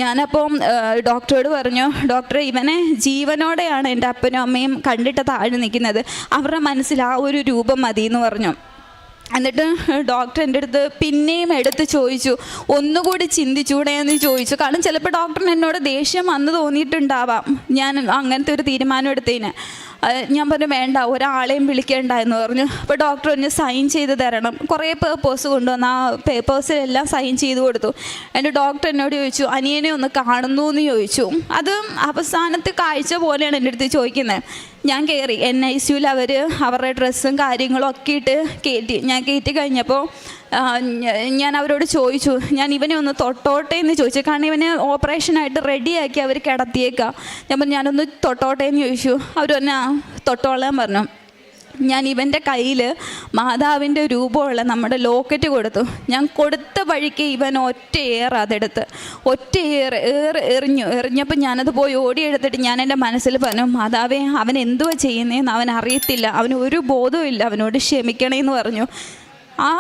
ഞാനപ്പം ഡോക്ടറോട് പറഞ്ഞു, ഡോക്ടർ ഇവനെ ജീവനോടെയാണ് എൻ്റെ അപ്പനും അമ്മയും കണ്ടിട്ട് താഴെ നിൽക്കുന്നത്, അവരുടെ മനസ്സിൽ ആ ഒരു രൂപം മതി എന്ന് പറഞ്ഞു. എന്നിട്ട് ഡോക്ടർ എൻ്റെ അടുത്ത് പിന്നെയും എടുത്ത് ചോദിച്ചു, ഒന്നുകൂടി ചിന്തിച്ചൂടെ എന്ന് ചോദിച്ചു. കാരണം ചിലപ്പോൾ ഡോക്ടറിന് എന്നോട് ദേഷ്യം വന്ന് തോന്നിയിട്ടുണ്ടാവാം ഞാൻ അങ്ങനത്തെ ഒരു തീരുമാനം എടുത്തതിന്. ഞാൻ പറഞ്ഞു വേണ്ട, ഒരാളെയും വിളിക്കേണ്ട എന്ന് പറഞ്ഞു. അപ്പോൾ ഡോക്ടർ ഒന്ന് സൈൻ ചെയ്ത് തരണം. കുറേ പേപ്പേഴ്സ് കൊണ്ടുവന്ന് ആ പേപ്പേഴ്സിലെല്ലാം സൈൻ ചെയ്ത് കൊടുത്തു. എൻ്റെ ഡോക്ടർ എന്നോട് ചോദിച്ചു, അനിയനെ ഒന്ന് കാണുന്നു എന്ന് ചോദിച്ചു. അത് അവസാനത്തെ കാഴ്ച പോലെയാണ് എൻ്റെ അടുത്ത് ചോദിക്കുന്നത്. ഞാൻ കയറി NICUവിൽ അവരുടെ ഡ്രസ്സും കാര്യങ്ങളും ഒക്കെ ഇട്ട് കയറ്റി. ഞാൻ കയറ്റി കഴിഞ്ഞപ്പോൾ ഞാൻ അവരോട് ചോദിച്ചു, ഞാൻ ഇവനെ ഒന്ന് തൊട്ടോട്ടെ എന്ന് ചോദിച്ചു. കാരണം ഇവനെ ഓപ്പറേഷനായിട്ട് റെഡിയാക്കി അവർ കിടത്തിയേക്കാം. ഞാൻ പറഞ്ഞു ഞാനൊന്ന് തൊട്ടോട്ടെ എന്ന് ചോദിച്ചു. അവർ തന്നെ തൊട്ടോളാൻ പറഞ്ഞു. ഞാൻ ഇവൻ്റെ കയ്യിൽ മാതാവിൻ്റെ രൂപമുള്ള നമ്മുടെ ലോക്കറ്റ് കൊടുത്തു. ഞാൻ കൊടുത്ത വഴിക്ക് ഇവൻ അതെടുത്ത് എറിഞ്ഞപ്പോൾ ഞാനത് പോയി ഓടിയെടുത്തിട്ട് ഞാൻ എൻ്റെ മനസ്സിൽ പറഞ്ഞു, മാതാവേ അവൻ എന്തുവാ ചെയ്യുന്നതെന്ന് അവൻ അറിയത്തില്ല, അവന് ഒരു ബോധവും ഇല്ല, അവനോട് ക്ഷമിക്കണേന്ന് പറഞ്ഞു. ആ